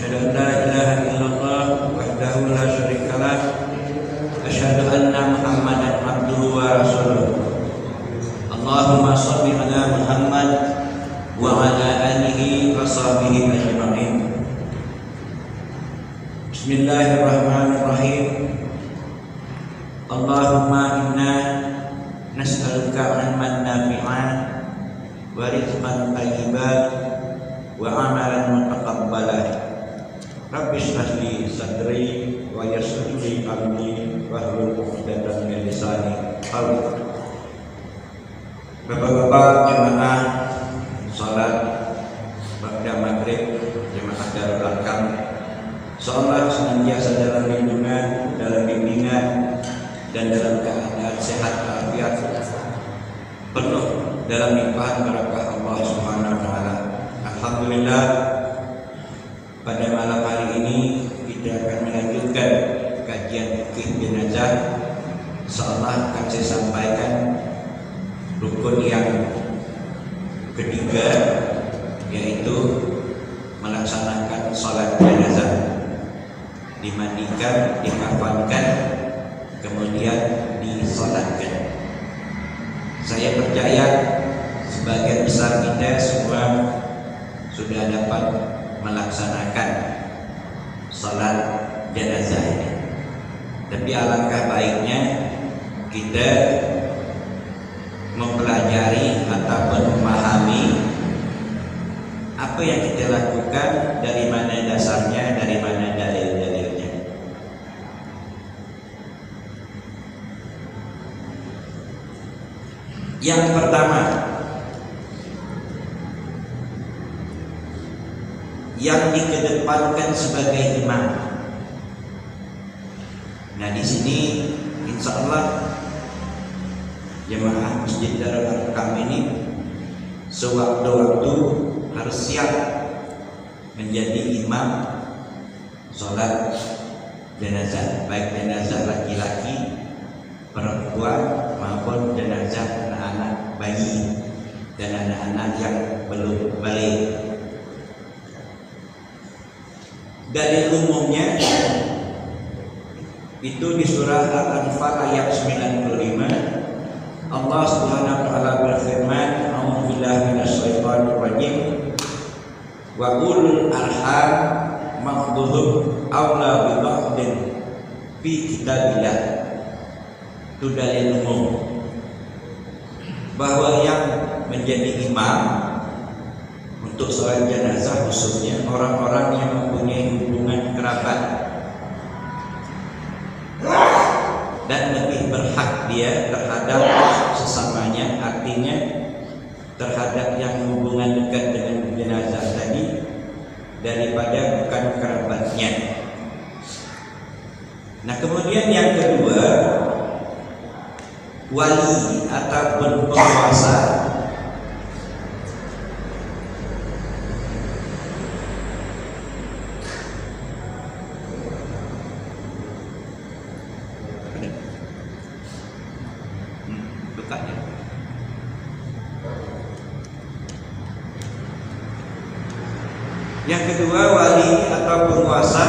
أشهد أن لا إله إلا الله وحده لا شريك له أشهد أن محمدا عبده ورسوله اللهم صل على محمد وعلى آله وصحبه أجمعين بسم الله الرحمن الرحيم اللهم إنا نسألك علما نافعا ورزقا طيبا وعملا متقبلا رب اشرح لي صدري ويسر لي أمري واحلل عقدة من لساني قولي. Bapak-bapak jemaah salat pada maghrib jemaah Darul Arkam, seolah senantiasa dalam lindungan, dalam bimbingan dan dalam keadaan sehat walafiat, penuh dalam limpahan barakah Allah Subhanahu wa taala. Alhamdulillah, pada malam hari ini kita akan melanjutkan kajian fikih jenazah. Seolah akan saya sampaikan rukun yang ketiga, yaitu melaksanakan sholat jenazah, dimandikan, dikafankan, kemudian disolatkan. Saya percaya sebagian besar kita semua sudah dapat melaksanakan sholat jenazah ini. Tapi alangkah baiknya kita mempelajari ataupun memahami apa yang kita lakukan, dari mana dasarnya, dari mana dalil-dalilnya. Yang pertama, yang dikedepankan sebagai imam. Nah, di sini insya Allah jemaah Masjid Darul Arkam ini sewaktu-waktu harus siap menjadi imam sholat jenazah, baik jenazah laki-laki, perempuan maupun jenazah anak-anak bayi dan anak-anak yang belum balik. Dalil umumnya itu di surah Al-Anfal ayat 95. Allah Subhanahu wa taala berfirman, "A'udzubillahi minasyaitonir rajim. Wa ulul arham ba'dhuhum aula bi ba'din fi kitabillah." Itu dalil umum bahwa yang menjadi imam untuk sholat jenazah khususnya orang-orang yang mempunyai hubungan kerabat dan lebih berhak dia terhadap sesamanya, artinya terhadap yang hubungan dekat dengan jenazah tadi daripada bukan kerabatnya. Nah, kemudian yang kedua, wali ataupun penguasa. Yang kedua, wali atau penguasa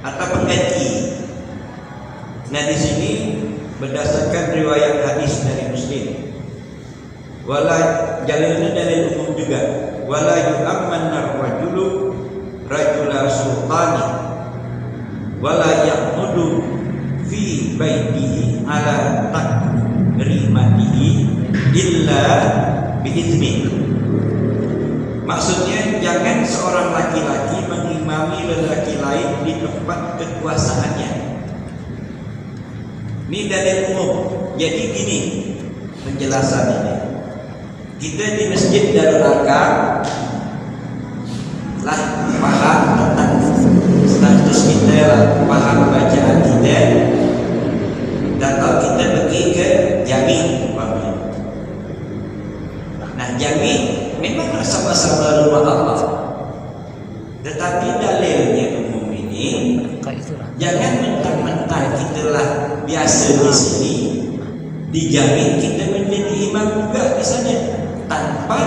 atau pengganti. Nah, di sini berdasarkan riwayat hadis dari Muslim, wala jalilnya dalil umum juga, wala yu'ammanar rajulu rajula sultani wala ya'mudu fi baitihi ala takrimatihi illa biizni. Maksudnya, jangan seorang laki-laki mengimami lelaki lain di tempat kekuasaannya. Ini dalil umum. Jadi gini penjelasan ini. Kita di Masjid Darul Arkam lah paham tentang status kita, paham bacaan kita, dan kalau kita pergi ke jami, nah jami memang sama-sama rumah Allah, tetapi dalilnya umum ini jangan mentang-mentang kita lah biasa di sini dijamin kita menjadi imam juga misalnya tanpa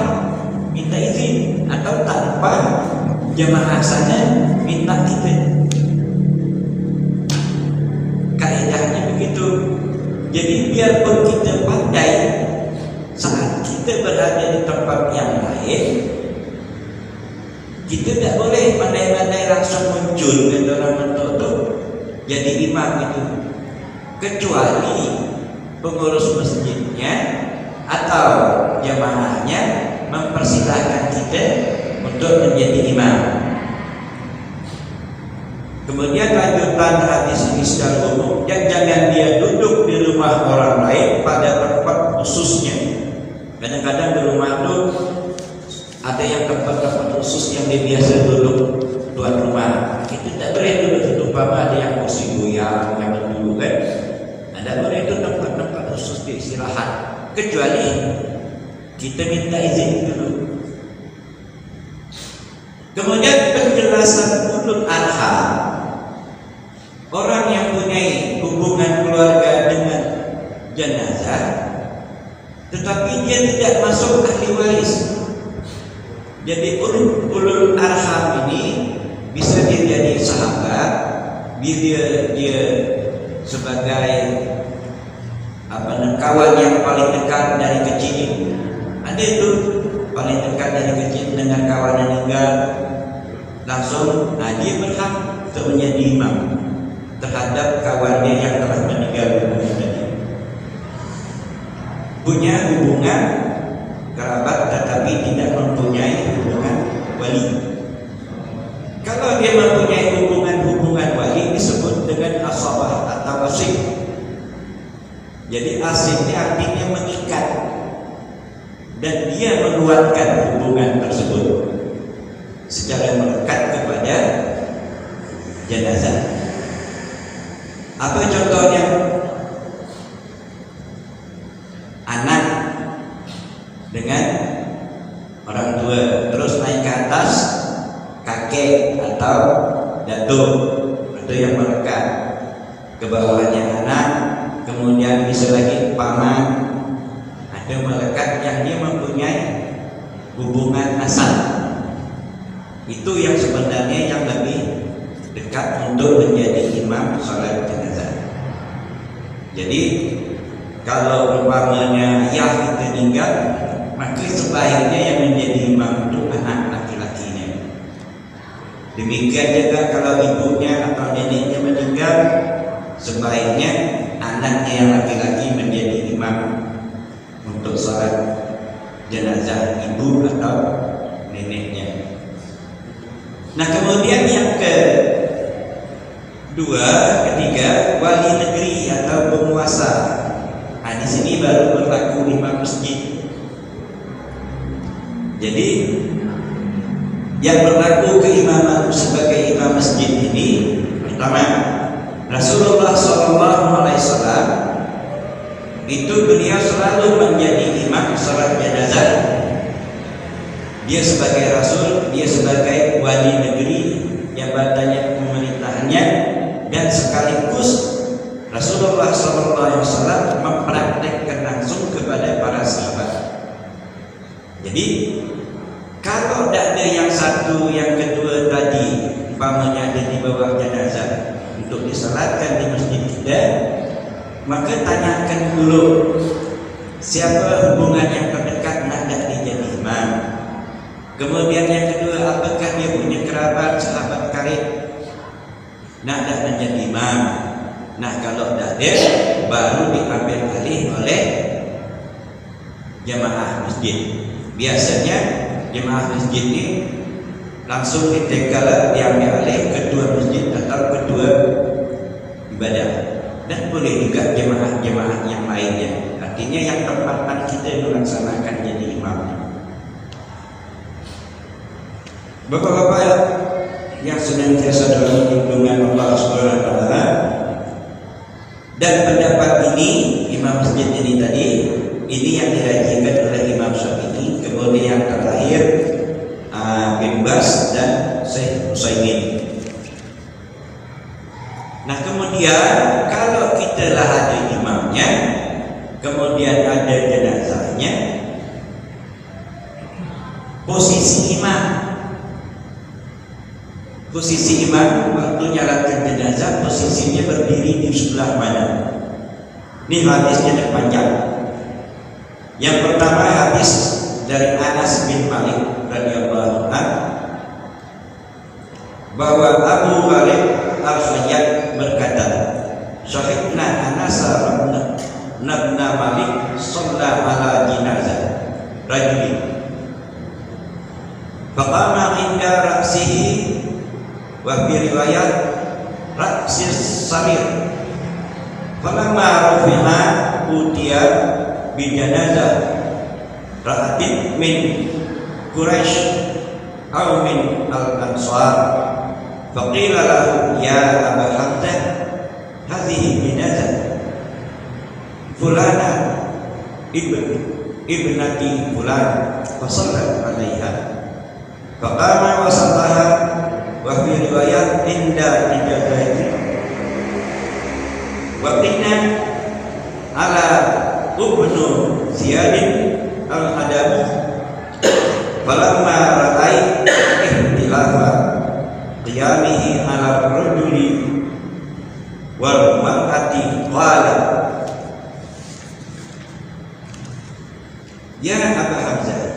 minta izin atau tanpa jamaah sana minta kita. Kaedahnya begitu. Jadi biarpun kita pandai, saat kita berada di tempat yang lain, kita tak boleh pandai-pandai langsung muncul ke dalam bentuk itu jadi imam itu, kecuali pengurus masjidnya atau jamaahnya mempersilahkan kita untuk menjadi imam. Kemudian lanjutan hadis ini secara umum, dan jangan dia duduk di rumah orang lain pada tempat khususnya. Kadang-kadang di rumah itu ada yang tempat-tempat khusus yang dia biasa duduk tuan rumah. Itu tak boleh duduk situ. Umpama ada yang kursi goyang yang dulu kan. Tidak boleh itu tempat-tempat khusus di istirahat. Kecuali kita minta izin dulu. Kemudian penjelasan Idul Adha. Orang yang punya hubungan keluarga dengan jenazah, tetapi dia tidak masuk ahli waris. Jadi ulul arham ini bisa dia jadi sahabat, dia sebagai kawan yang paling dekat dari kecil. Ada itu paling dekat dari kecil dengan kawan yang meninggal, langsung dia berhak untuk menjadi imam terhadap kawannya yang telah meninggal dunia tadi. Punya hubungan kerabat tetapi tidak mempunyai hubungan wali. Kalau dia mempunyai hubungan wali disebut dengan asabah atau asib. Jadi asib ini artinya mengikat dan dia menguatkan hubungan tersebut secara melekat kepada jenazah. Apa contohnya? Anak dengan orang tua terus naik ke atas kakek atau datuk, itu yang melekat. Ke bawahnya anak, kemudian bisa lagi paman, ada melekat yang dia mempunyai hubungan nasab. Itu yang sebenarnya yang lebih dekat untuk menjadi imam salat jenazah. Jadi kalau umpamanya ayah kita meninggal, maka sebaiknya yang menjadi imam itu anak laki-lakinya. Demikian juga kalau ibunya atau neneknya meninggal, sebaiknya anaknya yang laki-laki menjadi imam untuk salat jenazah ibu atau neneknya. Nah, kemudian yang ketiga, wali negeri atau penguasa. Nah, di sini baru berlaku imam masjid. Jadi yang berlaku keimaman sebagai imam masjid ini, pertama, Rasulullah SAW itu beliau selalu menjadi imam salat jenazah. Dia sebagai Rasul, dia sebagai wali negeri, jabatannya pemerintahannya, dan sekaligus Rasulullah SAW mempraktekkan langsung kepada para sahabat. Jadi kalau tidak ada yang satu, yang kedua tadi, umpamanya ada di bawah jenazah untuk disalatkan di masjid kita, maka tanyakan dulu siapa hubungan yang terdekat nak dia jadi imam. Kemudian yang kedua, apakah dia punya kerabat, sahabat karib nak menjadi imam. Nah, kalau tidak ada, baru diambil alih oleh jamaah masjid. Biasanya jemaah masjid ini langsung diambil alih kedua masjid atau kedua ibadah, dan boleh juga jemaah-jemaah yang lainnya. Artinya yang tempatan kita melaksanakan jadi imam. Bapak-bapak yang senantiasa dalam lindungan Allah Subhanahu wa taala, dan pendapat ini imam masjid ini tadi, ini yang dirajikan oleh Imam Syafi'i, kemudian yang terakhir Bin Baz dan Syekh Utsaimin. Nah, kemudian kalau kita lah ada imamnya, kemudian ada jenazahnya, posisi imam posisi imam waktu nyalatkan jenazah posisinya berdiri di sebelah mana. Ini hadisnya panjang. Yang pertama hadis dari Anas bin Malik radhiyallahu anhu bahwa Abu Ghalib Al-Khayyat berkata, "Syahidna Anas bin Malik shalla ala jenazah rajulin faqama inda ra'sihi wa fi riwayat ra'sis sarir falamma rufi'a utiya bi janazah ra'atin min Quraisy aw min al-ansar faqila lahu ya Aba Hamzah hadhihi janazah fulana ibnati fulan fa sallat 'alaiha faqama wa sallaha wa fi riwayat inda ijazati wa qina ala ibnu Ziyadin al-Adabi falamma ra'ai ihtilafa qiyamihi ala rajuli wal mar'ati qala ya Aba Hamzah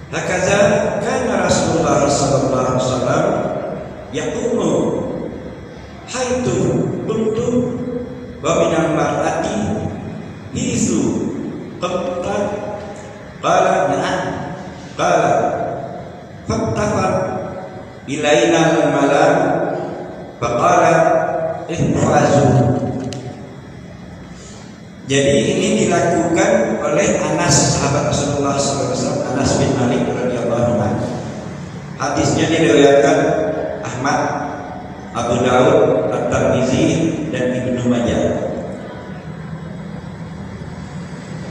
hakaza kana Rasulullah sallallahu alaihi wasallam yaqumu haitsu kuntu wa min al-mar'ati hisu qala na'am qala fattafat ilaina al-malam faqala ihfazu. Jadi ini dilakukan oleh Anas, sahabat Rasulullah SAW, Anas bin Malik radhiyallahu anhu. Hadisnya diriwayatkan Ahmad, Abu Daud, At-Tirmizi dan Ibnu Majah.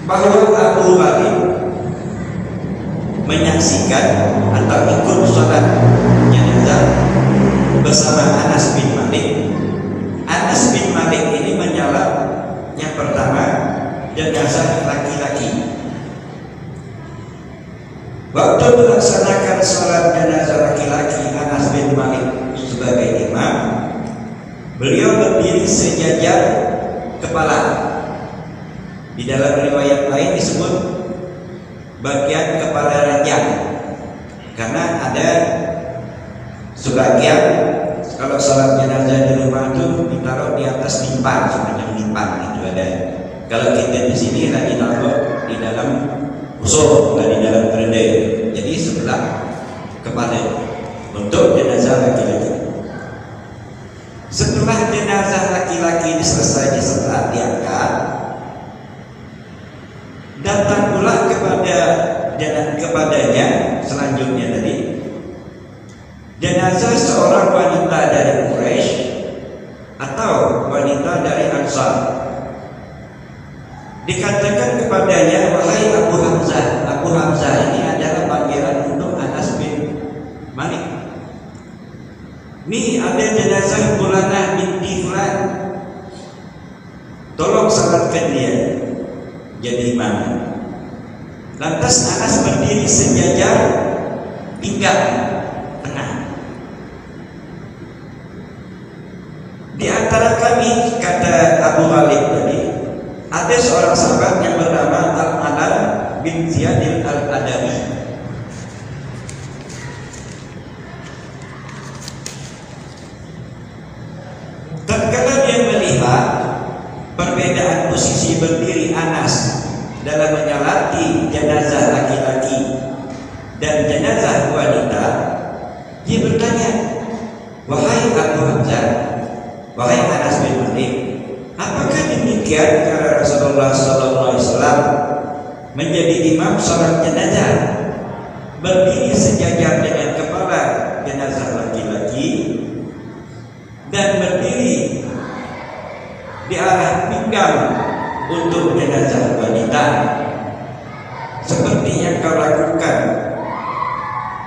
Bahwa Abu Ghalib menyaksikan atau ikut salat jenazah bersama Anas bin Malik. Anas bin Malik ini menyalat yang pertama jenazah laki-laki. Waktu melaksanakan salat jenazah laki-laki Anas bin Malik sebagai imam, beliau berdiri sejajar kepala. Di dalam riwayat lain disebut bagian kepala ranjang, karena ada sebagian kalau salat jenazah di rumah itu ditaruh di atas timpang, semacam timpang itu ada. Kalau kita di sini lagi taruh di dalam usul, nggak di dalam kerendai. Jadi sebelah kepala untuk jenazah laki-laki. Setelah jenazah laki-laki ini selesai diselat, diangkat, datang pula kepadanya selanjutnya tadi jenazah seorang wanita dari Quraisy atau wanita dari Ansar. Dikatakan kepadanya, wahai Abu Hamzah. Abu Hamzah ini adalah panggilan untuk Anas bin Malik. Ini ada jenazah Fulanah binti Fulan, tolong salatkan dia jadi imam. Lantas Anas berdiri sejajar hingga tengah. Di antara kami, kata Abu Ghalib tadi, ada seorang sahabat yang bernama Al-Ala bin Ziyadin al-Adawi. Tatkala dia melihat perbedaan posisi berdiri Anas dalam menyalati jenazah laki-laki dan jenazah wanita, dia bertanya, wahai Abu Hamzah, wahai Anas bin Malik, apakah demikian karena Rasulullah SAW menjadi imam salat jenazah, berdiri sejajar dengan kepala jenazah laki-laki dan berdiri di arah pinggang untuk jenazah wanita, seperti yang kau lakukan?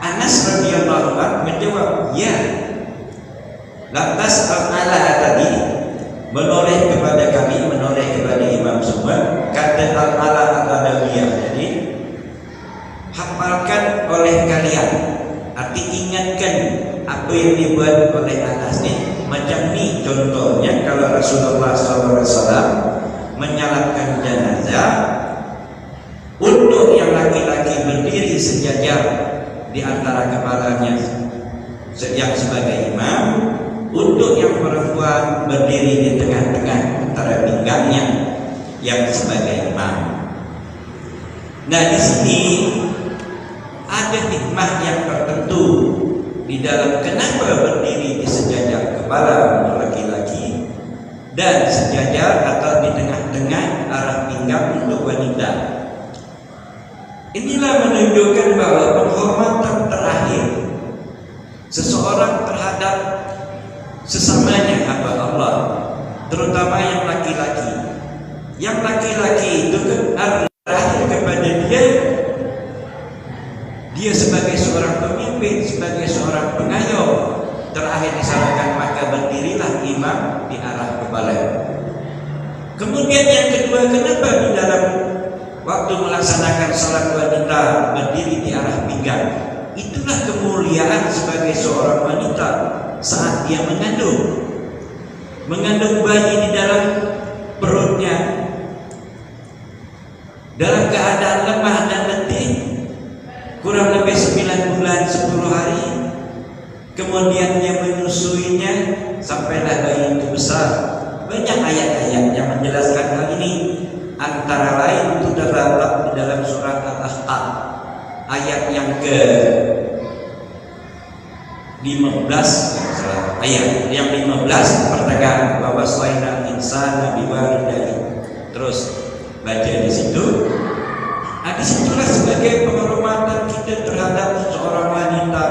Anas radhiyallahu anhu menjawab, ya. Lantas Al-Ala tadi menoleh kepada kami, menoleh kepada imam semua, kata Al-Ala al-Adawiyah, jadi hafalkan oleh kalian arti ingatkan apa yang dibuat oleh Anas ni. Macam ni contohnya kalau Rasulullah SAW menyalatkan jenazah, untuk yang laki-laki berdiri sejajar di antara kepalanya yang sebagai imam, untuk yang perempuan berdiri di tengah-tengah antara pinggangnya yang sebagai imam. Nah, di sini ada hikmah yang tertentu di dalam kenapa berdiri di sejajar kepala untuk laki-laki dan sejajar atau di tengah-tengah arah pinggang untuk wanita. Inilah menunjukkan bahwa penghormatan terakhir seseorang terhadap sesamanya hamba Allah, terutama yang laki-laki. Yang laki-laki itu kan terakhir kepada dia sebagai seorang pemimpin, sebagai seorang pengayom, terakhir disarankan maka berdirilah imam di arah kepala. Kemudian yang kedua, kenapa di dalam waktu melaksanakan salat wanita berdiri di arah pinggang? Itulah kemuliaan sebagai seorang wanita saat dia mengandung bayi di dalam perutnya dalam keadaan lemah dan letih, kurang lebih 9 bulan 10 hari. Kemudian dia menyusuinya sampailah bayi itu besar. Banyak ayat-ayat yang menjelaskan hal ini. Antara lain itu terdapat di dalam surat Al-Ahqaf ayat yang ke-15, ayat yang 15 pertengahan, bahwa selain insan biwalidayhi. Terus baca di situ. Di situlah sebagai penghormatan kita terhadap seorang wanita,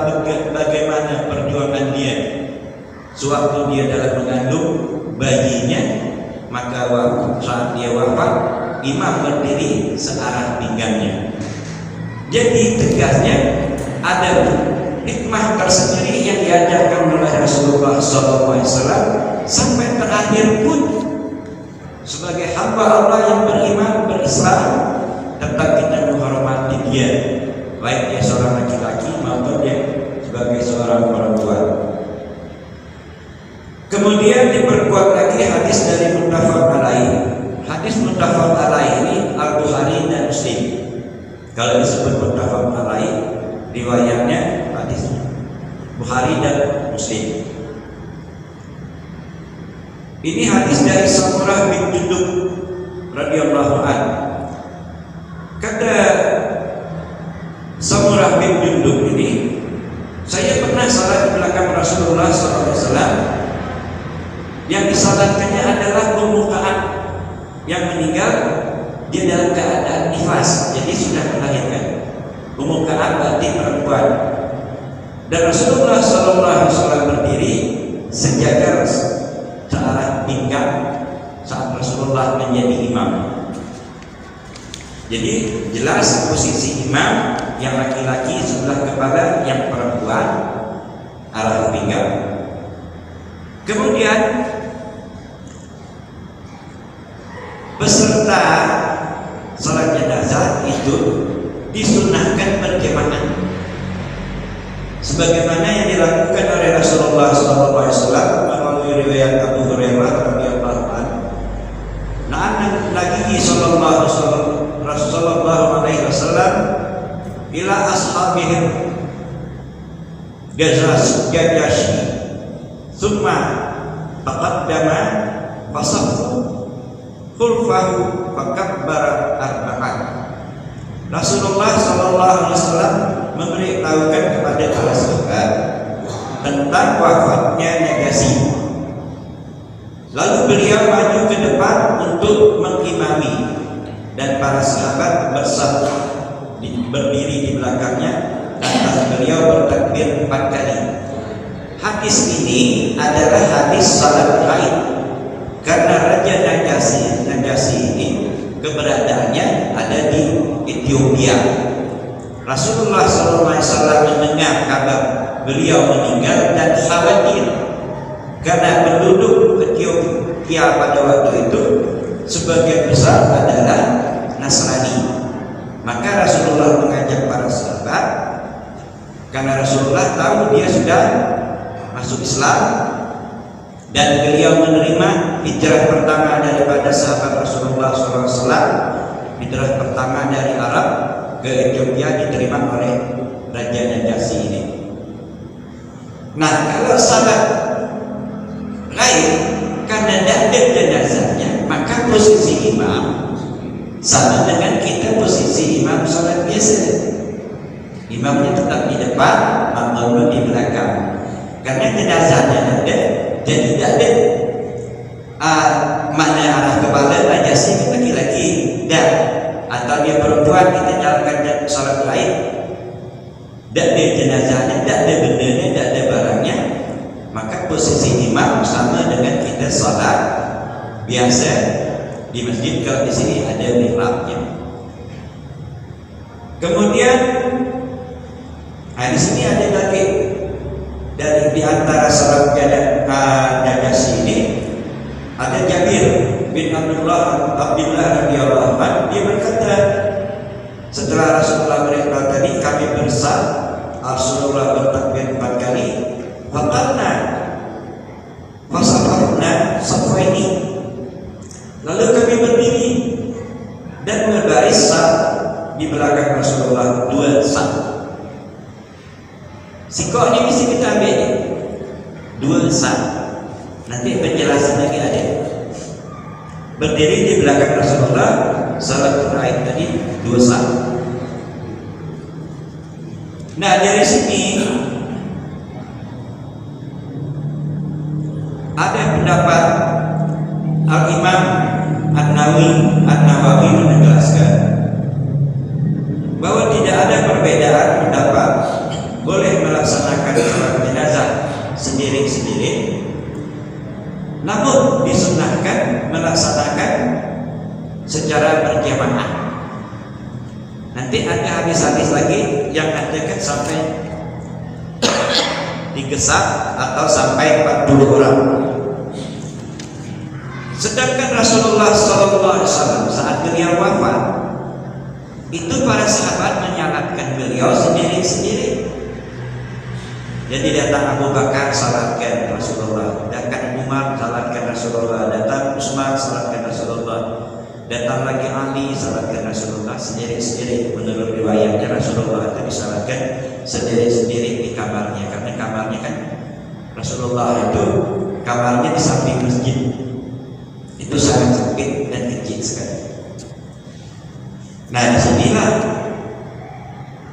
bagaimana perjuangan dia sewaktu dia dalam mengandung bayinya, maka saat dia wafat imam berdiri searah pinggangnya. Jadi tegasnya ada hikmah tersendiri yang diajarkan oleh Rasulullah SAW sampai terakhir pun sebagai hamba Allah yang beriman, berislam, tetap kita menghormati dia, baik dia seorang laki-laki maupun dia sebagai seorang perempuan. Kemudian diperkuat lagi hadis dari muttafaq alaih. Hadis muttafaq alaih ini Al-Bukhari dan Muslim. Kalau disebut muttafaq alaih, riwayatnya hadis Bukhari dan Muslim. Ini hadis dari Samurah bin Jundub radhiyallahu anhu. Kata Samurah bin Jundub ini, saya pernah salat di belakang Rasulullah SAW. Yang disalatkannya adalah pembukaan yang meninggal dia dalam keadaan nifas, jadi sudah melahirkan. Pembukaan berarti perempuan. Dan Rasulullah SAW berdiri sejajar searah pinggang saat Rasulullah menjadi imam. Jadi jelas posisi imam, yang laki-laki sebelah kepala, yang perempuan arah pinggang. Kemudian peserta salat jenazah itu disunahkan berjamaah, sebagaimana yang dilakukan oleh Rasulullah SAW melalui riwayat Abu Hurairah radhiyallahu anhu. Nabi sallallahu alaihi wasallam ila ashabihim gajashi thumma taqaddama fasaffu khulfahu fakabbara arba'an. Rasulullah sallallahu alaihi wasallam memberitahukan kepada para sahabat tentang wafatnya Najasyi. Lalu beliau maju ke depan untuk mengimami, dan para sahabat bersaf berdiri di belakangnya, lantas beliau bertakbir 4 kali. Hadis ini adalah hadis salat haid, karena Raja Najasyi ini keberadaannya ada di Ethiopia. Rasulullah SAW mendengar kabar beliau meninggal dan khawatir karena penduduk Ethiopia pada waktu itu sebagian besar adalah Nasrani. Maka Rasulullah mengajak para sahabat karena Rasulullah tahu dia sudah masuk Islam dan beliau menerima hijrah pertama daripada sahabat Rasulullah SAW. Hijrah pertama dari Arab ke Ethiopia diterima oleh Raja Najasyi ini. Nah, kalau sahabat lain karena tidak ada jenazahnya, maka posisi imam sama dengan kita posisi imam sholat biasa. Imamnya tetap di depan, makmumnya di belakang. Karena jenazahnya ada, jadi tidak ada mana arah kepala Najasyi laki-laki dan atau dia perempuan, kita jalankan sholat lain. Tidak ada jenazahnya, tidak ada bendanya, tidak ada barangnya, maka posisi imam sama dengan kita sholat biasa di masjid. Kalau di sini ada mihrabnya. Kemudian di sini ada lagi dari di antara sholat Najasyi ini ada Jabir bin Abdullah radhiyallahu anhu. Dia berkata, setelah Rasulullah berkata tadi, kami bersah, Rasulullah bertakbir 4 kali, faqalna fasafafna safaini, lalu kami berdiri dan berbaris saf di belakang Rasulullah 2 saf. Sikoh ini mesti kita ambil 2 saf. Nanti penjelasan lagi ada. Berdiri di belakang Rasulullah, salat terakhir tadi 2 saf. Nah, dari sini ada pendapat Al-Imam An-Nawawi menegaskan bahwa tidak ada perbedaan pendapat boleh melaksanakan sholat jenazah sendiri-sendiri, namun disunahkan melaksanakan secara berjamaah. Nanti ada hadis-hadis lagi yang katakan sampai 3 saf atau sampai 40 orang. Sedangkan Rasulullah SAW saat beliau wafat, itu para sahabat menyalatkan beliau sendiri-sendiri. Jadi datang Abu Bakar salatkan Rasulullah, datang Umar salatkan Rasulullah, datang Utsman salatkan Rasulullah, datang lagi Ali salatkan Rasulullah sendiri-sendiri. Menurut riwayatnya Rasulullah itu disalatkan sendiri-sendiri di kamarnya, karena kamarnya kan Rasulullah itu kamarnya di samping masjid, itu sangat sempit dan kecil sekali. Nah, disinilah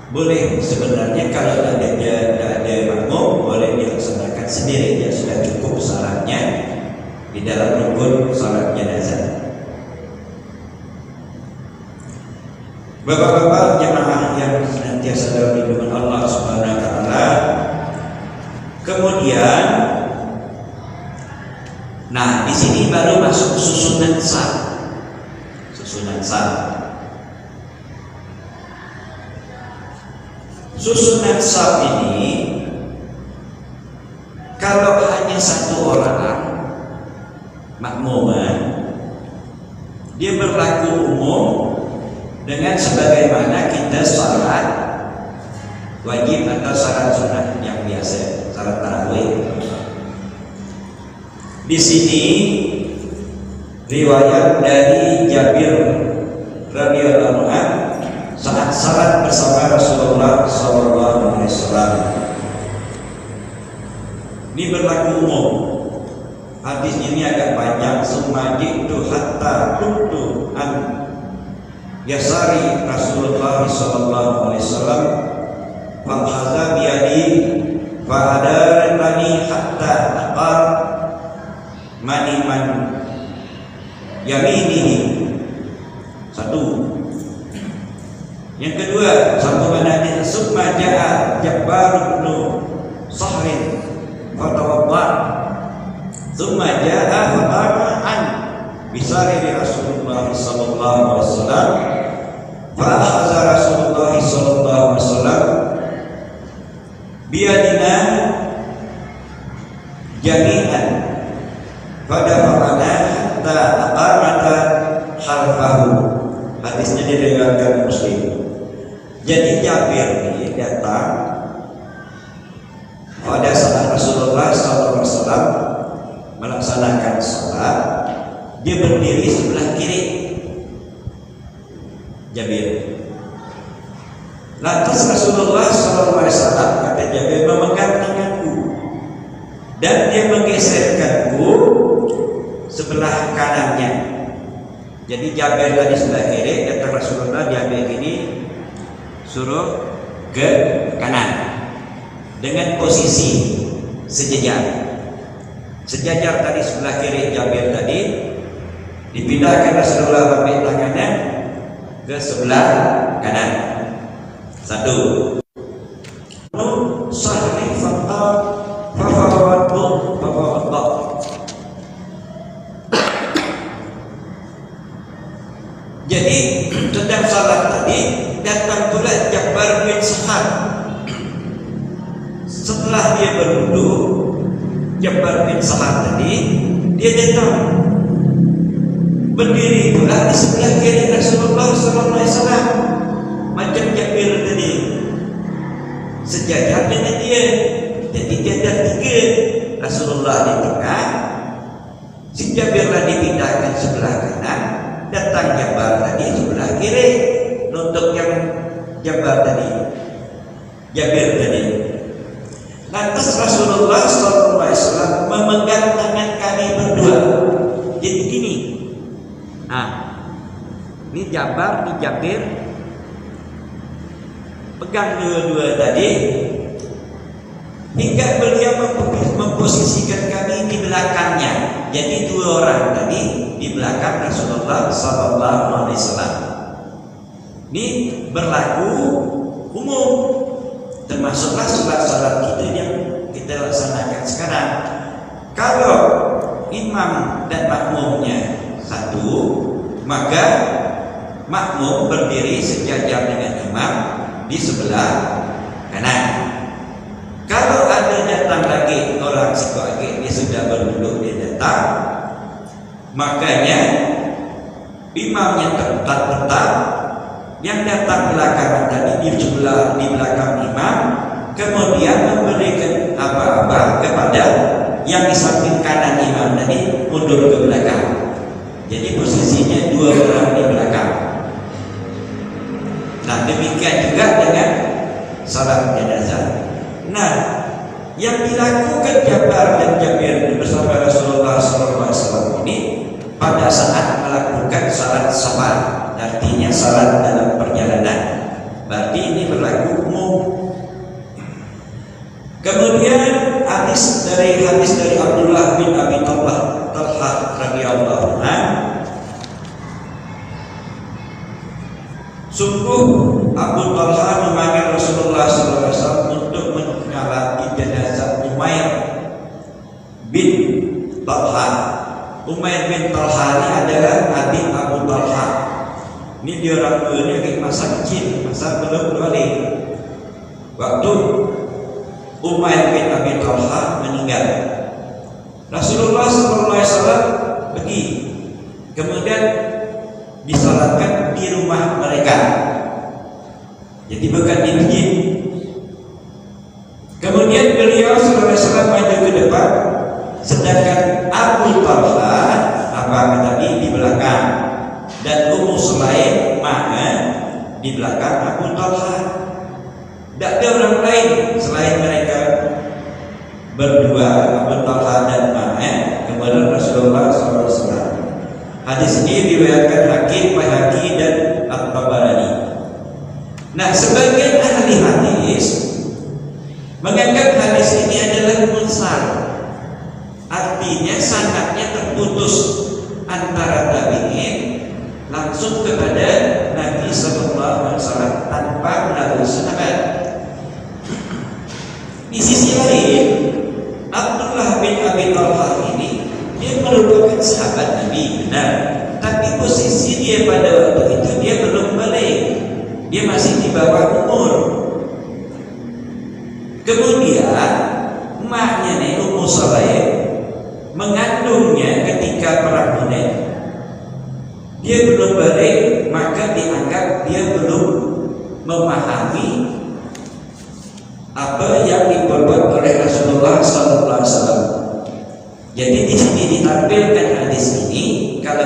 boleh sebenarnya kalau tidak ada makmum boleh dilaksanakan sendiri, ya sudah cukup syaratnya di dalam rukun salat jenazah. Bapak-bapak jemaah yang senantiasa dalam lindungan Allah Subhanahu wa taala. Kemudian nah, di sini baru masuk susunan saf. Susunan saf. Susunan saf ini kalau hanya 1 orang makmuman, dia berlaku umum dengan sebagaimana kita salat wajib atau salat sunat yang biasa, salat tarawih. Di sini riwayat dari Jabir radhiyallahu anhu saat salat bersama Rasulullah SAW. Ini berlaku umum. Hadis ini agak panjang. Sumajitu hatta kuntu an yasari Rasulullah SAW fa'khadha biyadi fa'adarani hatta aqar maniman yaminihi. 1. Yang kedua, sambungan hadis, summa jaa Jabbar bin Sahrin fatawadda, summa jaa fatama an bisari Rasulullah sallallahu alaihi wasallam fa akhadha Rasulullah sallallahu alaihi wasallam biyadina jami'an fadafa'ana hatta aqamata khalfahu. Hadisnya diriwayatkan Muslim. Jadi Jabir ini datang dia berdiri sebelah kiri Jabir. Lantas Rasulullah SAW kata Jabir, memegang tanganku dan dia menggeserkanku sebelah kanannya. Jadi Jabir tadi sebelah kiri, kata Rasulullah Jabir ini suruh ke kanan dengan posisi sejajar tadi sebelah kiri Jabir tadi dipindahkan Rasulullah ambil tangannya ke sebelah kanan. Satu. Sahli Jadi sedang salat tadi datang pula Jabbar bin Sahal. Setelah dia berwudu, Jabbar bin Sahal tadi dia datang berdiri pula di sebelah kiri Rasulullah SAW macam Jabir tadi, sejajar dengan dia. Jadi dia ada tiga, Rasulullah di tengah, si Jabirlah dipindahkan sebelah kanan, datang Jabbar tadi sebelah kiri untuk yang Jabbar tadi, Jabir tadi. Lantas Rasulullah SAW memegang tangan kami berdua. Jadi gini, ini Jabbar, ini Jabir, pegang dua-dua tadi, hingga beliau memposisikan kami di belakangnya. Jadi dua orang tadi di belakang Rasulullah SAW. Ini berlaku umum, termasuklah salat-salat kita yang kita laksanakan sekarang. Kalau imam dan makmumnya satu, maka makmum berdiri sejajar dengan imam di sebelah kanan. Kalau ada datang lagi orang lagi, dia sudah berduduk, dia datang, makanya imamnya tetap, yang datang belakangan tadi di belakang imam, kemudian memberikan aba-aba kepada yang di samping kanan imam tadi mundur ke belakang. Jadi posisinya dua orang di belakang. Nah, demikian juga dengan salat jenazah. Nah, yang dilakukan Jabbar dan Jabir bersama Rasulullah SAW ini pada saat melakukan salat safar, artinya salat dalam perjalanan. Berarti ini berlaku umum. Kemudian hadis dari Abdullah bin Abi Talha radhiyallahu anhu, sungguh Abu Talha memanggil Rasulullah SAW untuk menyalati jenazah Umair bin Talha. Umair bin Talha ini adalah adik Abu Talha. Ini dia orang tuanya masa kecil, masa belum balik. Waktu Umair bin Abi Talha meninggal, Rasulullah SAW pergi, kemudian disalatkan di rumah mereka. Jadi bukan di masjid. Kemudian beliau SAW maju ke depan, sedangkan Abu Talha tadi di belakang, dan Ummu Sulaim di belakang Abu Talha. Tidak ada orang lain selain mereka berdua, Abu Talha dan kepada Rasulullah SAW. Hadis ini diriwayatkan Hakim, Baihaqi dan At-Tabarani. Nah, sebagian ahli hadis menganggap hadis ini adalah mursal, artinya sanadnya terputus antara tabi'in langsung kepada Nabi SAW tanpa melalui sahabat. Di sisi lain, Abdullah bin Abi Talha ini dia merupakan sahabat Nabi, benar, tapi posisi dia pada waktu itu dia belum balik, dia masih di bawah umur. Kemudian emaknya nih Ummu Sulaim mengandungnya ketika perang Hunain. Dia belum balik, maka dianggap dia belum memahami apa yang diperbuat oleh Rasulullah SAW. Jadi di sini ditampilkan hadis ini, kalau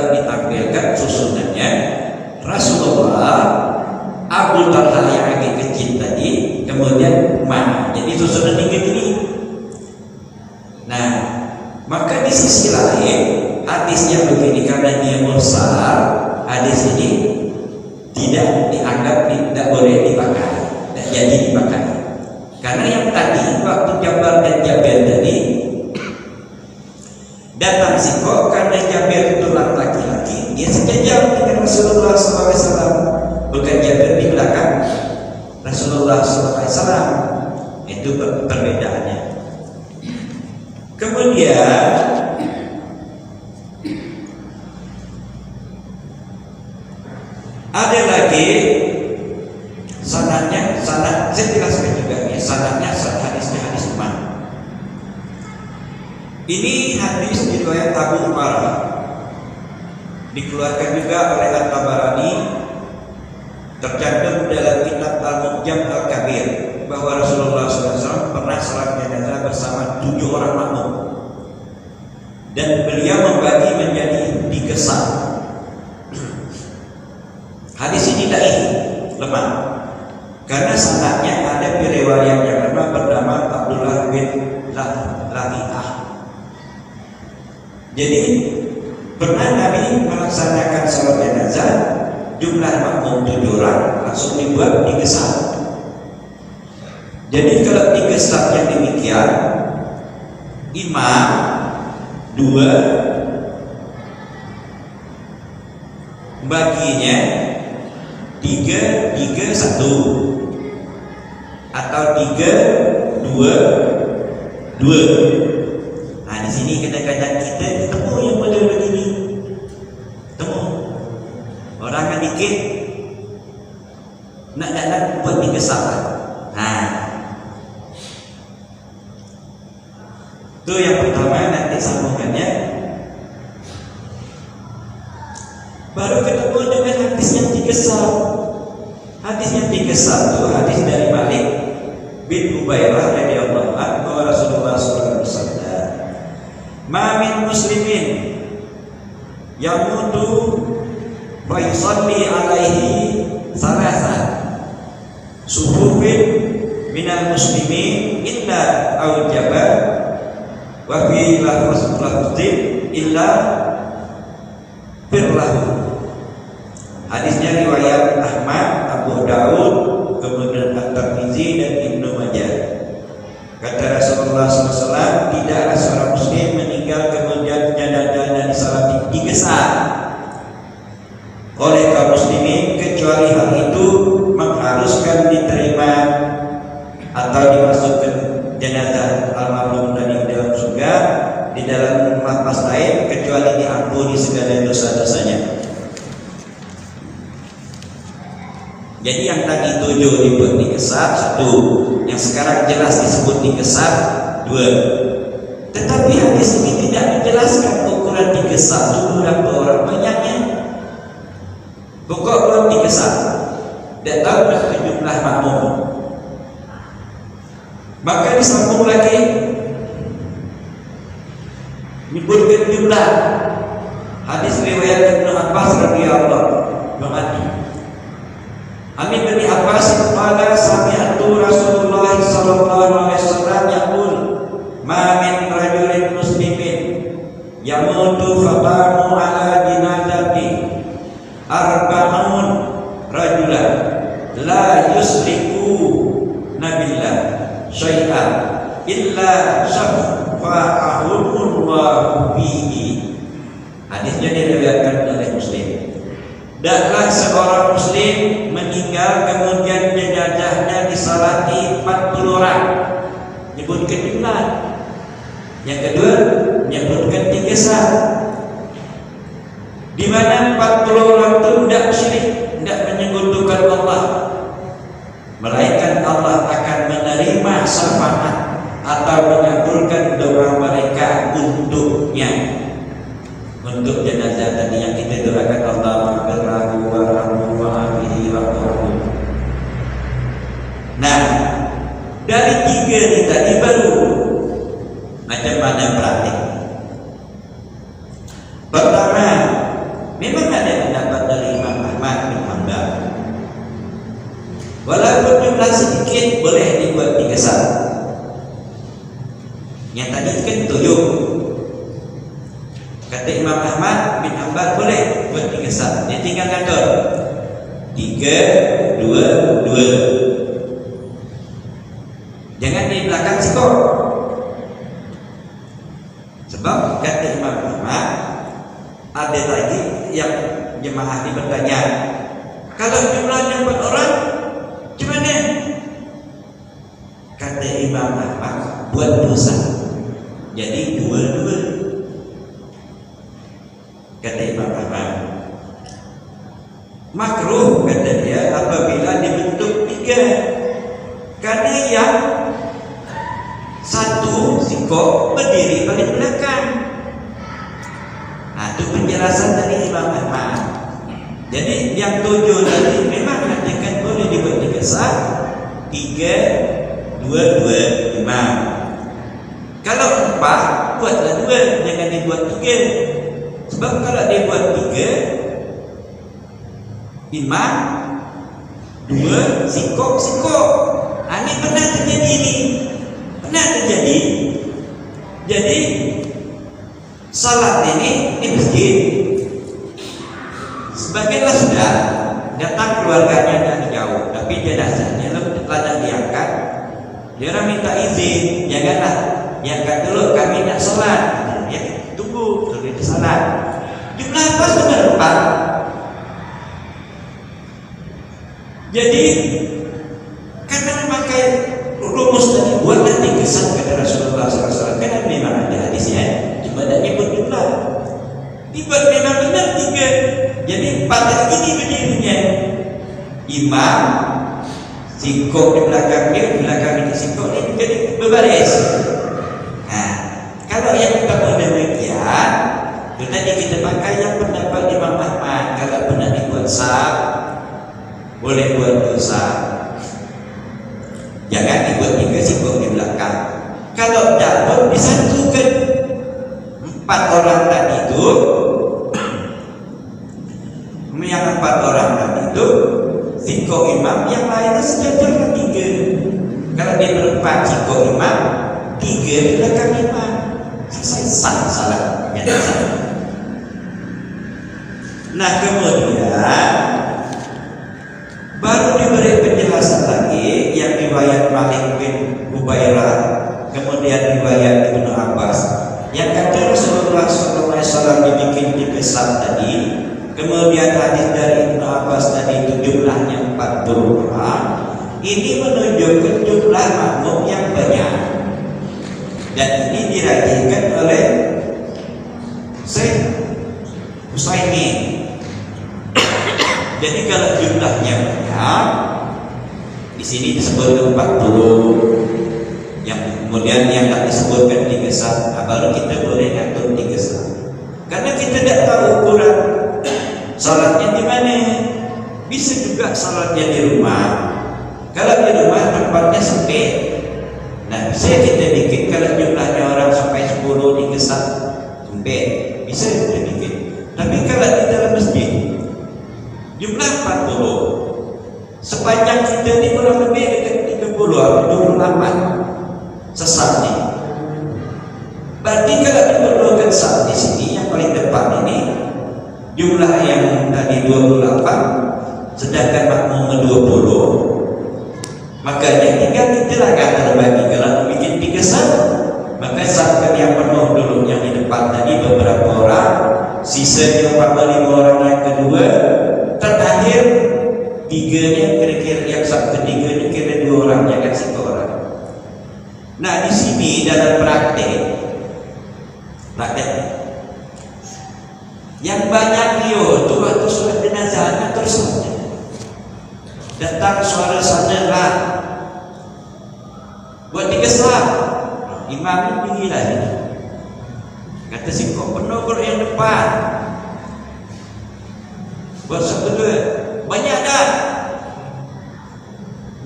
Abu Talha yang agak kecil tadi, kemudian Ma. Jadi susunan ini. Nah, maka di sisi lain hadisnya begini, karena dia mursal, hadis ini tidak dianggap, tidak boleh dipakai, tidak jadi dipakai. Karena yang tadi waktu Jabir dan Jabir tadi datang siko, karena Jabir itu laki-laki, dia sejajar dengan Rasulullah SAW. Bukan Jabir di belakang Rasulullah SAW. Itu perbedaannya. Kemudian ada lagi sanadnya, sanad saya jelaskan juga ya, sanadnya hadisnya hadis Umar. Ini hadis riwayat Abu Umarah, dikeluarkan juga oleh At-Tabarani, tercantum dalam kitab Al-Mu'jam Al-Kabir bahwa Rasulullah SAW pernah salat jenazah bersama 7 orang makmum, dan beliau membagi menjadi 3 saf. Hadis ini dhaif, lemah, karena sanadnya ada riwayat yang lemah bernama Abdullah bin Lahi'ah. Jadi pernah Nabi melaksanakan salat jenazah, jumlah makmum 7 orang, langsung dibuat 3 saf. Jadi kalau 3 saf yang demikian, imam 2 baginya 3-3-1 atau 3-2-2. Nah, di sini kadang-kadang kita ketemu yang model begini. Ketemu orang yang dikit nak buat 3 saf. Nah, itu yang pertama, nanti sambungannya. Baru ketemu dengan hadis yang 3 saf. Hadis yang 3 saf itu hadis dari Malik bin Ubairah radhiyallahu anhu bahwa Rasulullah SAW bersabda, "Ma min muslimin yamutu fa yusalli alaihi salasa suhufin minal muslimin illa aujaba wa fi lafzin illa firlahu." Hadisnya riwayat Ahmad, Abu Daud, kemudian At-Tirmizi dan Ibnu Majah. Kata Rasulullah SAW, tidaklah seorang muslim meninggal kemudian jenazahnya disalati 3 saf oleh kaum muslimin, kecuali hal itu mengharuskan diterima atau dimasukkan jenazah almarhum tadi ke dalam surga, di dalam lapas lain kecuali diampuni segala dosa-dosanya. Jadi yang tadi 7 dibuat 3 saf 1, yang sekarang jelas disebut 3 saf 2. Tetapi hadis ini tidak menjelaskan ukuran 3 saf itu berapa orang banyaknya. Pokok belum 3 saf, tidak tahu berapa jumlah makmum. Maka disambung lagi menyebutkan jumlah. Hadis riwayat Ibnu Abbas radhiyallahu anhu. Amin bin Abbas qala sami'tu Rasulullah sallallahu alaihi wasallam yaqul ma min rajulin muslimin yamutu faqamu ala jinazati arba'un rajulan la yusriku nabillah syai'an illa syafa'ahumullahu fihi. Hadisnya diriwayatkan oleh Muslim. Daklah seorang muslim meninggal kemudian jenazahnya disalati 40 orang. Nyebutkan jumlah. Yang kedua, menyebutkan 3 saf. Di mana 40 orang itu tidak syirik, tidak menyekutukan Allah, melainkan Allah akan menerima syafaat atau mengabulkan doa mereka untuknya. Untuk jenazah tadi yang kita doakan, Allah maghfirlahu warhamhu wa'afihi wa'afu. Nah, dari 3 ini tadi baru macam mana praktik. Pertama, memang ada pendapat dari Imam Ahmad bin Hanbal 3 sah. Yang tadi kan 7. Kata Imam Ahmad bin Hanbal boleh buat 3 sah. Dia tinggal ngatur 3, 2, 2. Jangan di belakang sikok. Sebab kata Imam Ahmad, ada lagi yang jemaah ini bertanya, kalau jumlahnya 4 orang gimana? Kata Imam Ahmad, buat dosa. Jadi 2-2. Kata Imam Ahmad, makruh kata dia apabila dibentuk 3, karena yang satu sikok berdiri paling belakang. Nah, itu penjelasan dari Imam Ahmad. Jadi yang 7 tadi memang katakan boleh dibuat 3 sah, 3, 2, 2, 5. Kalau 4 buatlah 2, jangan dibuat 3. Sebab kalau dibuat 3, 5, 2, sikok. Ini pernah terjadi ini. Pernah terjadi. Jadi salat ini di masjid. Sebagianlah sudah datang keluarganya dari jauh, tapi jenazahnya telah diangkat. Dia orang minta izin, janganlah diangkat dulu, kami nak salat. Ya, tunggu sampai salat. Jumlah apa sudah 4. Jadi karena memakai rumus tadi buat nanti kesan kata Rasulullah SAW, karena memang ada hadisnya, cuma tidak nyebut jumlah. Dibuat memang benar 3. Jadi 4 lagi ini berdirinya. Imam, sikok di belakang dia, di belakang itu sikok ini jadi berbaris. Nah, kalau yang kita mau demikian, itu tadi kita pakai yang pendapat Imam Ahmad. Kalau pernah dibuat sah, boleh buat dosa. Jangan dibuat 3 sikok di belakang. Kalau dapat disatukan 4 orang tadi itu, yang 4 orang tadi itu sikok imam, yang lainnya sejajar 3. Kalau dia berempat sikok imam, 3 di belakang imam. Selesai salah. Nah, kemudian baru diberi penjelasan lagi yang riwayat Malik bin Hubairah, kemudian riwayat Ibnu Abbas yang kata Rasulullah SAW dibikin 3 sah tadi. Kemudian hadis dari Ibnu Abbas tadi itu jumlahnya 40 orang. Ini menunjukkan jumlah makmum yang banyak. Dan ini dirajikan oleh Syekh Utsaimin. Jadi kalau jumlahnya banyak, di sini disebut 40. Yang kemudian yang tak disebutkan 3 sah, baru kita boleh ngatur 3 sah. Karena kita tidak tahu ukuran salatnya di mana. Bisa juga salatnya di rumah. Kalau di rumah tempatnya sempit, nah bisa kita bikin kalau jumlahnya orang sampai 10 3 sah sempit, bisa kita bikin. Tapi kalau di dalam masjid jumlah 40, sepanjang kita ini kurang lebih dekat 30 atau 28 sesatnya. Berarti kalau diperlukan sah di sini yang paling depan ini jumlah yang tadi 28, sedangkan makmum 20, maka yang tinggal itulah kata terbagi. Kalau bikin 3 sah, maka sahkan yang penuh dulu yang di depan tadi beberapa orang, sisanya 45 orang yang kedua, terakhir 3-nya kira-kira yang sah ketiga ini kira 2 orang, jangan 1 orang. Nah, di sini dalam praktek yang banyak itu waktu sholat jenazahnya terus datang suara saudara buat 3 sah. Imam ini tinggi lagi, kata si kok penuh yang depan buat sebetulnya banyak dah,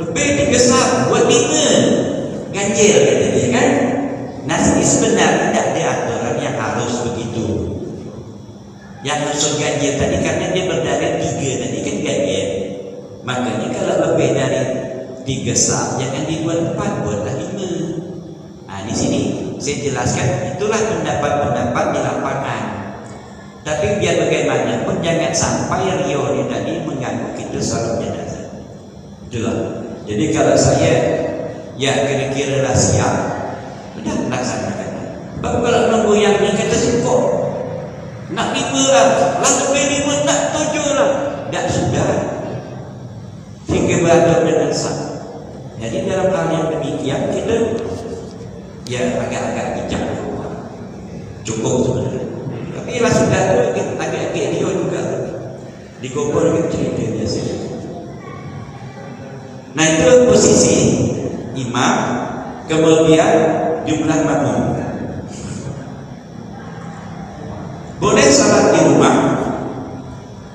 lebih 3 sah buat 5 ganjil kata dia kan. Nah, ini sebenarnya tidak ada aturan yang harus begitu. Yang usul ganjil tadi karena dia berdalil 3 tadi kan ganjil. Makanya kalau lebih dari 3 saf, jangan dibuat 4, buatlah 5. Nah, di sini saya jelaskan itulah pendapat-pendapat di lapangan. Tapi biar bagaimanapun jangan sampai rio ini tadi mengganggu kita salat jenazah. Itulah. Jadi kalau saya ya kira-kira lah siap, udah laksanakan. Bapak kalau nunggu yang ini kata sibuk, nak 5 lah, lebih 5, nak 7 lah, tak sudah. Sehingga berada dengan sah. Jadi dalam hal yang demikian kita ya agak-agak bijak cukup sebenarnya. Tapi lah sudah agak-agak dia juga dikubur ke cerita biasa. Nah itu posisi imam, kemudian jumlah makmum. Boleh salat di rumah,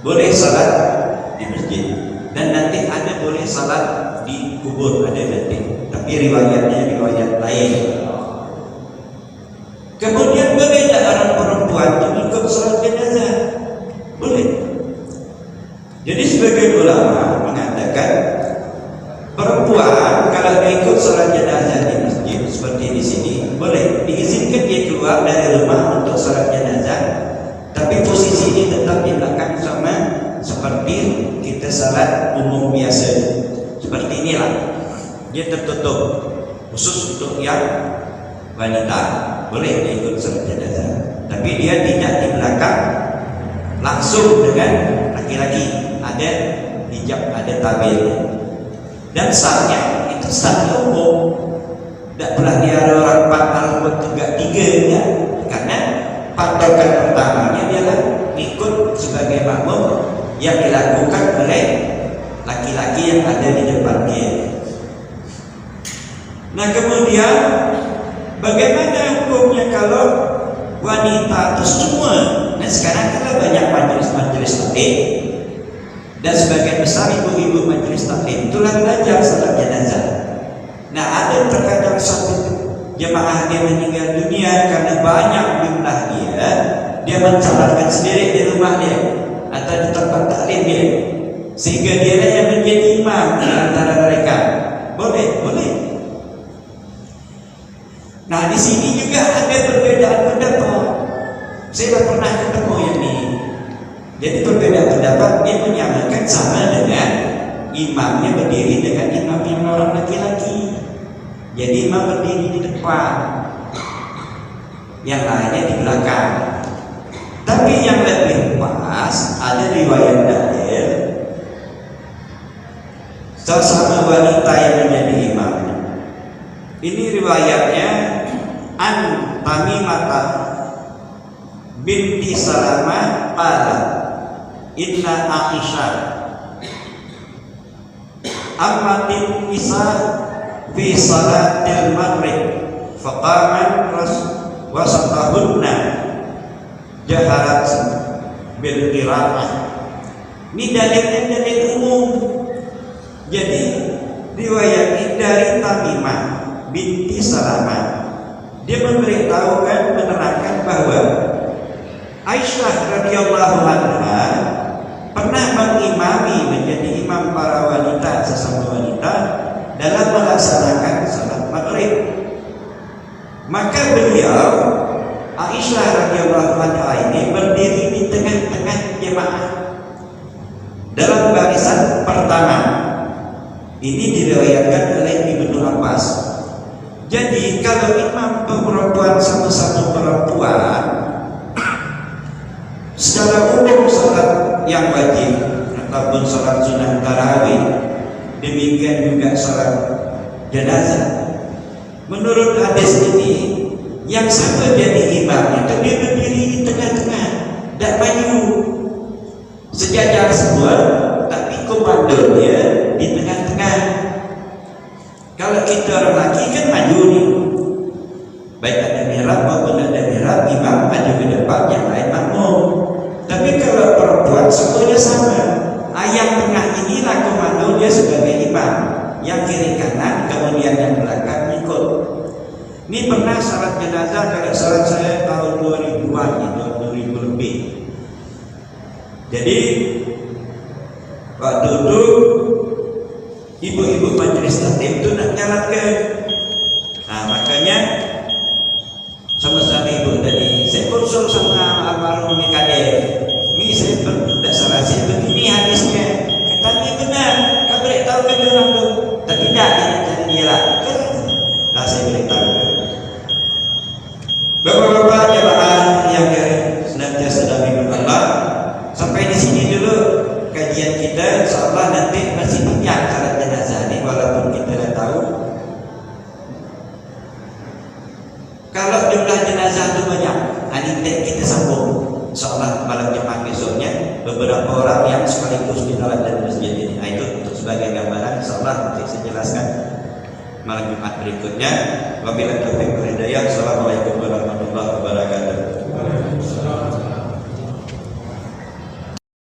boleh salat di masjid, dan nanti ada boleh salat di kubur, ada nanti. Tapi riwayatnya riwayat lain. Kemudian boleh tak orang perempuan itu ikut salat jenazah? Boleh. Jadi sebagian ulama mengatakan perempuan kalau ikut salat jenazah di masjid seperti di sini boleh, diizinkan dia keluar dari rumah untuk salat jenazah, tapi posisi ini tetap di belakang sama seperti kita salat umum biasa. Seperti inilah, dia tertutup khusus untuk yang wanita. Boleh dia ikut salat jenazah, tapi dia tidak di belakang langsung dengan laki-laki, ada hijab, ada tabir. Dan sahnya itu sah umum, tidak pernah dia orang 4 buat 3 ya. Karena patokan pertamanya adalah ikut sebagai makmum yang dilakukan oleh laki-laki yang ada di depan dia. Nah kemudian bagaimana hukumnya kalau wanita atau semua? Nah sekarang kita banyak majelis-majelis taklim, dan sebagian besar ibu-ibu majelis taklim itulah belajar salat jenazah. Nah ada terkadang satu jemaah dia meninggal dunia karena banyak jumlah dia mensalatkan sendiri di rumah dia atau di tempat taklim dia, sehingga dia yang menjadi imam di antara mereka. Boleh. Nah di sini juga ada perbedaan pendapat. Saya pernah ketemu yang ini. Jadi perbedaan pendapat dia menyamakan sama dengan imamnya berdiri dengan imam yang orang laki-laki. Jadi imam berdiri di depan, yang lainnya di belakang. Tapi yang lebih pas ada riwayat dalil sesama wanita yang menjadi imam. Ini riwayatnya An Tamimah binti Salamah qala inna Aisyah ammatin nisa fi salatil maghrib faqaman wasatahunna jaharat bil qiraah. Ini dalilnya dalil umum. Jadi riwayat ini dari Tamimah binti Salamah. Dia memberitahukan, menerangkan bahwa Aisyah radhiyallahu anha pernah mengimami, menjadi imam para wanita, sesama wanita dalam melaksanakan salat maghrib. Maka beliau Aisyah radhiyallahu anha ini berdiri di tengah-tengah jemaah dalam barisan pertama. Ini diriwayatkan oleh Ibnu Abbas. Jadi kalau imam perempuan satu-satu perempuan, secara umum salat yang wajib ataupun salat sunah tarawih, demikian juga salat jenazah. Menurut hadis ini, yang satu jadi imam itu dia berdiri di tengah-tengah, tidak maju, sejajar semua, tapi komandonya di tengah-tengah. Kalau kita orang laki kan maju nih, baik ada mihrab maupun ada mihrab, imam maju ke depan, yang lain makmum. Tapi kalau perempuan semuanya sama, yang tengah inilah komando dia sebagai imam, yang kiri kanan, kemudian yang belakang ikut. Ini pernah salat jenazah, kalau salat saya tahun 2000-an, tahun 2000 lebih. Jadi waktu itu ibu-ibu majelis taklim itu nak nyaratkan. Nah makanya sama-sama ibu tadi saya konsul sama almarhum Kadir. Ini saya tidak salah, saya begini hadisnya. Tapi benar, kau beritahu ke orang tu. Tapi tidak, jadi dia lah. Nah saya beritahu. Bapak-bapak jemaah yang senantiasa dalam Allah. Sampai di sini dulu kajian kita. Insyaallah nanti masih banyak salat jenazah ini, walaupun kita dah tahu. Kalau jumlah jenazah itu banyak, nanti kita sambung. Insyaallah malam Jumat besoknya beberapa orang yang sekaligus dirawat dari masjid ini. Nah, itu untuk sebagai gambaran. Insyaallah nanti saya jelaskan malam Jumat berikutnya. Wabillahi taufiq wal hidayah. Assalamualaikum warahmatullahi wabarakatuh.